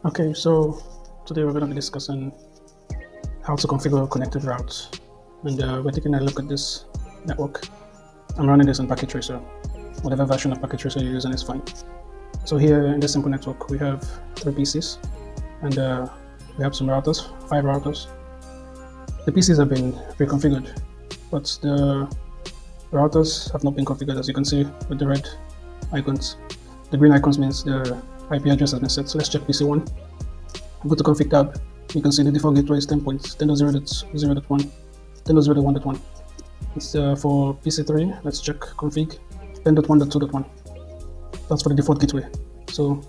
Okay, so today we're going to be discussing how to configure connected routes, and we're taking a look at this network. I'm running this on Packet Tracer. Whatever version of Packet Tracer you're using is fine. So here in this simple network, we have 3 PCs, and we have some routers, 5 routers. The PCs have been pre-configured, but the routers have not been configured, as you can see with the red icons. The green icons means the IP address has been set. So let's check PC1. Go to config tab. You can see the default gateway is 10.10.0.0.1, 10.0.1.1. It's for PC3. Let's check config 10.1.2.1. That's for the default gateway. So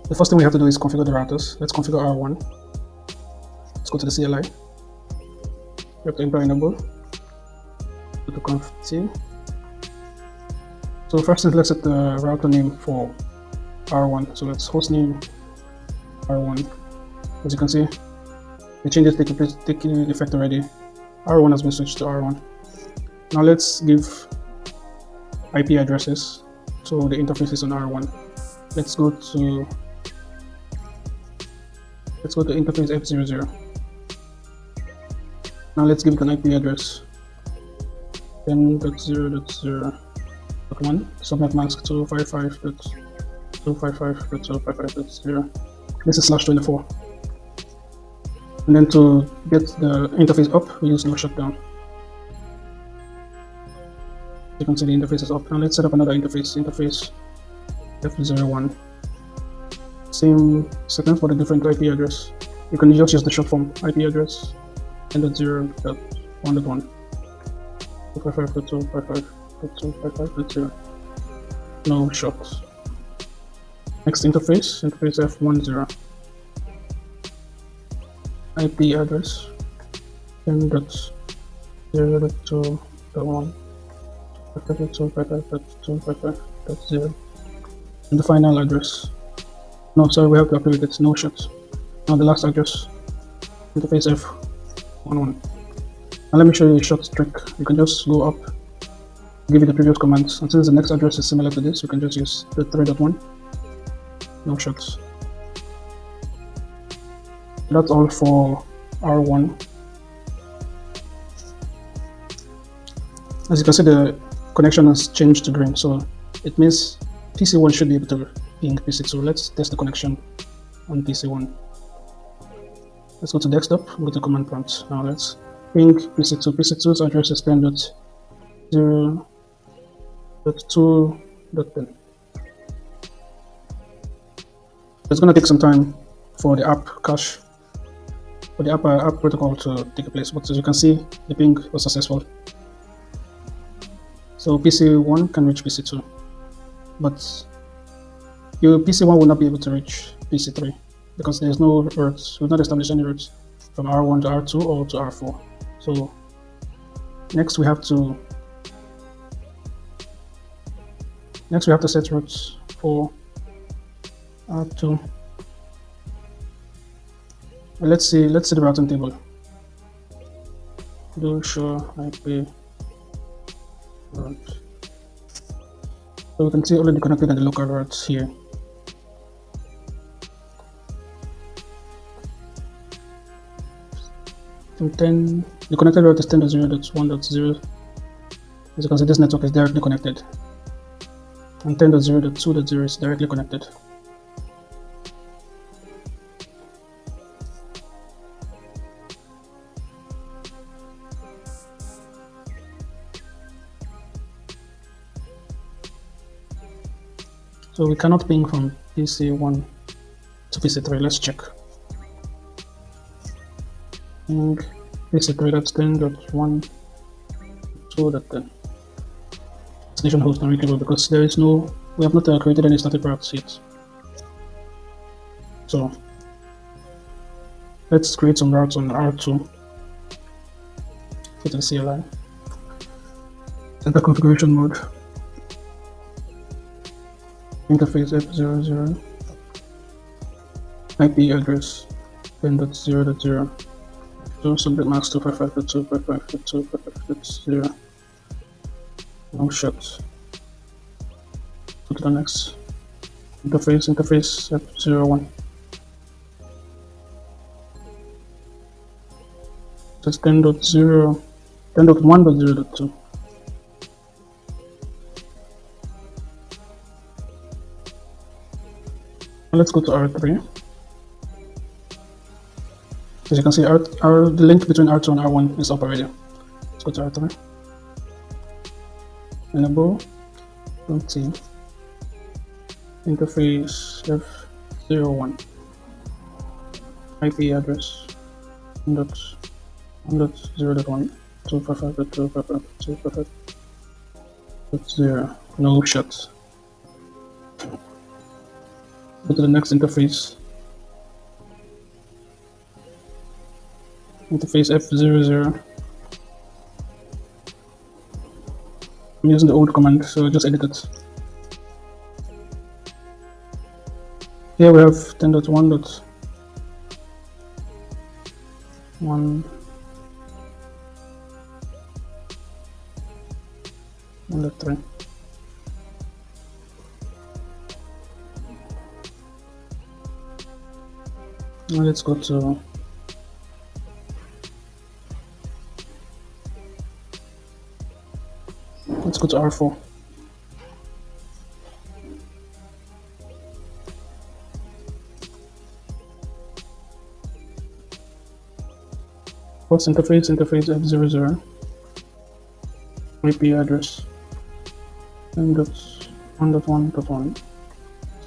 the first thing we have to do is configure the routers. Let's configure R1. Let's go to the CLI. We have to enter enable. Go to conf t. So first let's set the router name for R1. So let's hostname R1. As you can see, the changes taking effect already. R1 has been switched to R1. Now let's give IP addresses to the interfaces on R1. Let's go to interface F00. Now let's give it an IP address 10.0.0.1, subnet mask 255.255.255.0. This is /24. And then to get the interface up, we use no shutdown. You can see the interface is up. Now let's set up another interface F01. Same settings for the different IP address. You can just use the short form IP address 10.0.1.1, 255.255.255.0. No shots. Next interface F10. IP address 10.0.2.1, 255.255.0, and the final address. No, sorry, we have to activate it. No shots. Now the last address, interface F11. Now let me show you a short trick. You can just go up, give you the previous commands, and since the next address is similar to this, you can just use the 3.1. No shots. That's all for R1. As you can see, the connection has changed to green, so it means PC1 should be able to ping PC2. Let's test the connection on PC1. Let's go to desktop, go to command prompt. Now let's ping PC2. PC2's address is 10.0.2.10. It's going to take some time for the app cache, for the app protocol to take place, but as you can see, the ping was successful. So PC1 can reach PC2, but your PC1 will not be able to reach PC3 because there's no routes. We've not established any routes from R1 to R2 or to R4. So next we have to set routes for R2. Let's see the routing table. Do show IP route. So we can see already connected and the local routes here. From 10, the connected route is 10.0.1.0. As you can see, this network is directly connected, and 10.0.2.0 is directly connected. So we cannot ping from PC1 to PC3. Let's check. Ping PC3, that's 10.1.2.10. Destination host not reachable because we have not created any static routes yet. So let's create some routes on R2. Go to the CLI. Enter configuration mode. Interface F00, IP address 10.0.0, subnet mask 255.255.255.0. No shots. Go to the next interface F01. It's 10.0, 10.1.0.2. Let's go to R3. As you can see, the link between R2 and R1 is up already. Let's go to R3. Enable T interface F01 IP address 1.0.1 255.255.255.0. No shut. Go to the next interface. Interface F00. I'm using the old command, so just edit it. Here we have 10.1.1 1.3. Now let's go to R4. First interface F00 IP address 10.1.1.1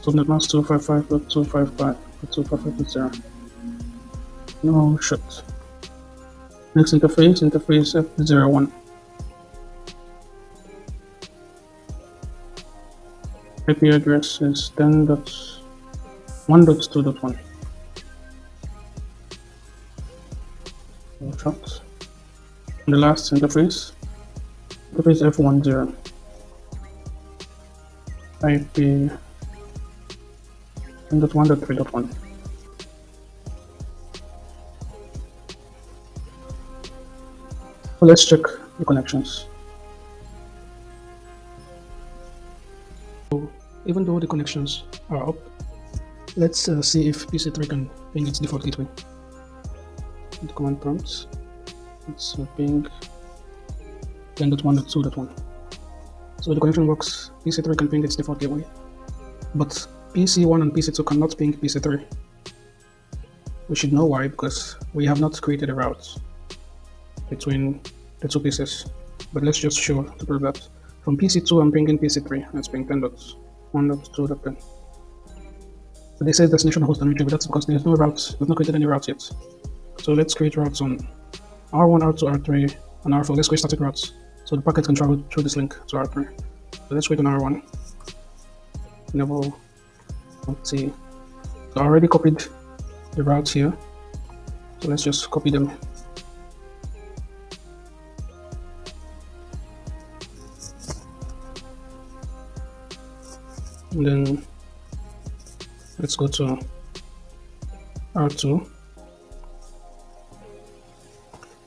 subnet mask 255.255.255.0. No shut. Next interface F01 IP address is 10.1.2.1. No shut. And the last interface F10 IP 10.1.3.1. So let's check the connections. So even though the connections are up, let's see if PC3 can ping its default gateway. The command prompts, it's ping 10.1.2.1. So the connection works. PC3 can ping its default gateway, but PC1 and PC2 cannot ping PC3. We should know why, because we have not created a route between the two PCs. But let's just show to prove that. From PC2 I'm pinging PC3. Let's ping 10.1.2.10. So they say destination host and retrieve, but that's because there's no route. We've not created any routes yet. So let's create routes on R1, R2, R3, and R4. Let's create static routes so the packet can travel through this link to R3. So let's create on R1. Enable T. So I already copied the routes here. So let's just copy them. And then let's go to R2.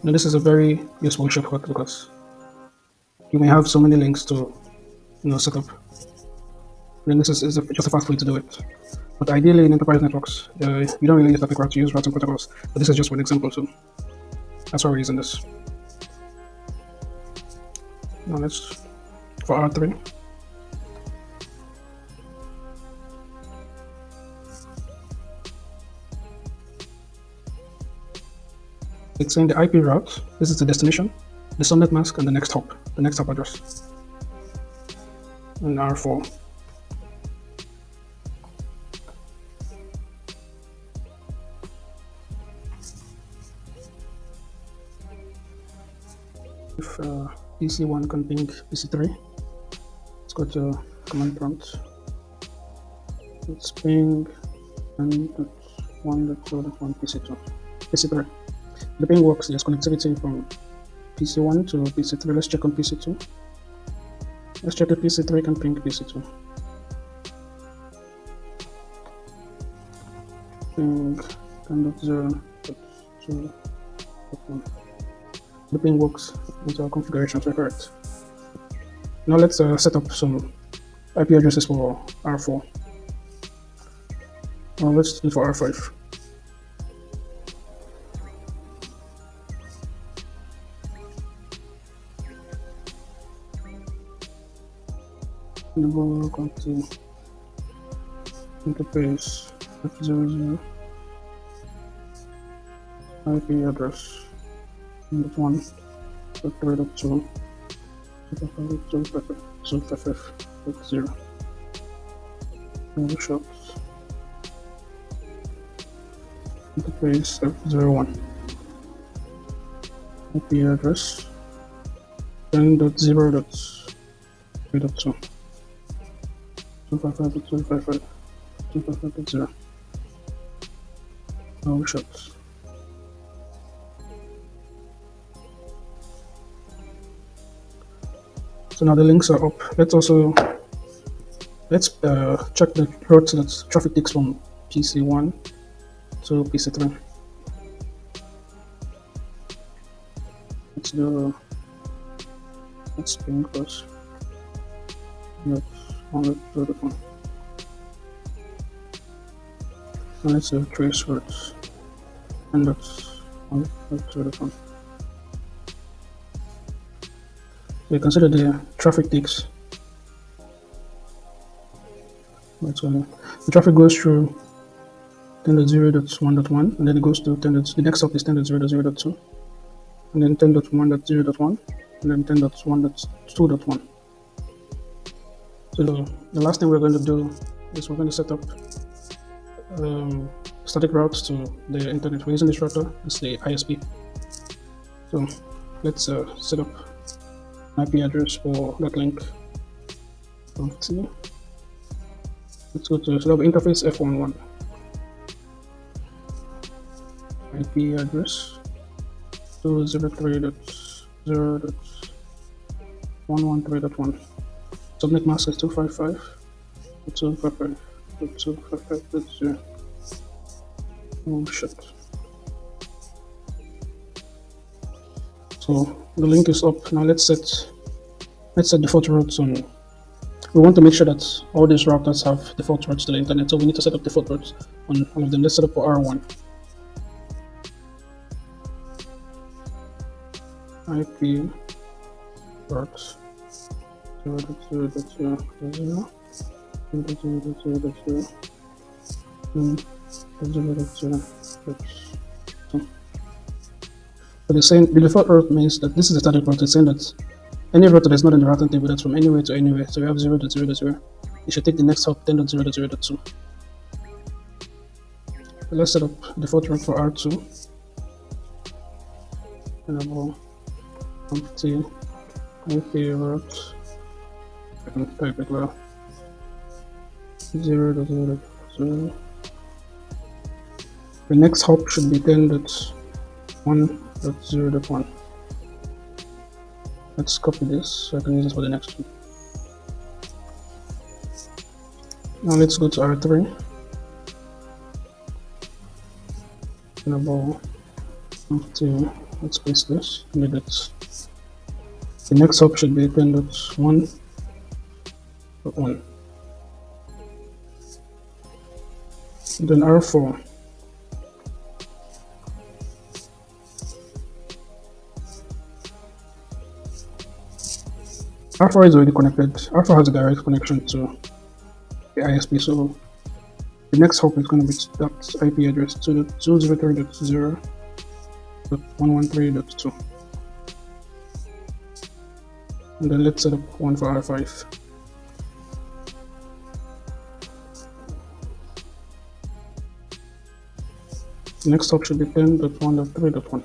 Now this is a very useful shortcut because you may have so many links to set up. Then this is just a fast way to do it. But ideally in enterprise networks, you don't really use static routes, you use routing protocols. But this is just one example, so that's why we're using this. Now let's, for R3, it's saying the IP route, this is the destination, the subnet mask, and the next hop address. And R4. If PC1 can ping PC3, let's go to command prompt. Let's ping 10.1.2.1 PC3. The ping works, there's connectivity from PC1 to PC3. Let's check on PC2. Let's check if PC3 can ping PC2. Ping 10.0.2.1. The ping works into our configurations are correct. Now let's set up some IP addresses for R4. Now let's do for R5. enable continue interface F00 IP address .1 .3.2 .0 shots interface F01 IP address 10.0.3.2 255.255.255.0 no shots. So now the links are up. Let's check the routes that traffic takes from PC1 to PC3. Let's ping first. Let's do the one. And let's do trace routes. And let's do the one. So you consider the traffic takes. The traffic goes through 10.0.1.1, and then it goes to the next hop is 10.0.0.2, and then 10.1.0.1, and then 10.1.2.1. So the last thing we're going to do is we're going to set up static routes to the internet. We're using this router, it's the ISP. So let's set up an IP address for that link. Let's go to interface F11. IP address 203.0.113.1. Subnet mask is 255.255.255.0. Oh shit. So the link is up. Now let's set default routes on. We want to make sure that all these routers have default routes to the internet, so we need to set up default routes on all of them. Let's set up for R1. IP routes 0.0.0.0 So they're saying the default route means that this is the static route. It's saying that any route that is not in the routing table that's from anywhere to anywhere. So we have 0.0.0. You should take the next hop 10.0.0.2. So let's set up default route for R2. Enable empty IP route. I can type it well. 0.0.0. The next hop should be 10.1.0.1. Let's copy this so I can use this for the next one. Now let's go to R3. Enable empty. Let's paste this. Made it. The next hop should be 10.1.1. Then R4. R4 is already connected. R4 has a direct connection to the ISP, so the next hop is going to be that IP address 203.0.113.2. And then let's set up one for R5. The next hop should be 10.1.3.1.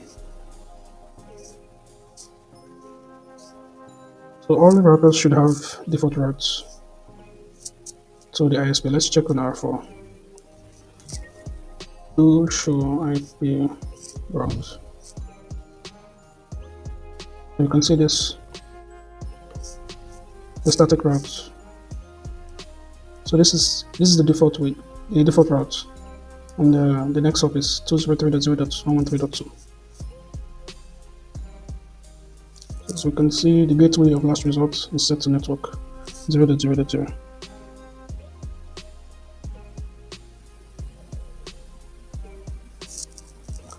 So all the routers should have default routes to the ISP. Let's check on R4. Do show IP routes. You can see this, the static routes. So this is the default way, the default route, and the next hop is 203.0.113.2. As we can see, the gateway of last resort is set to network 0.0.0.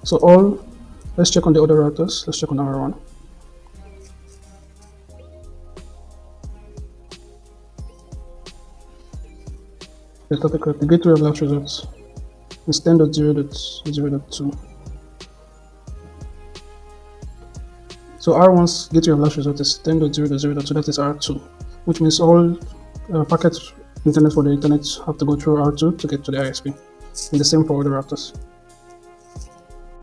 So let's check on the other routers. Let's check on R1. The topic of the gateway of last result is 10.0.0.2. So R1's gateway of last result is 10.0.0.2, that is R2, which means all packets intended for the internet have to go through R2 to get to the ISP, and the same for other routers.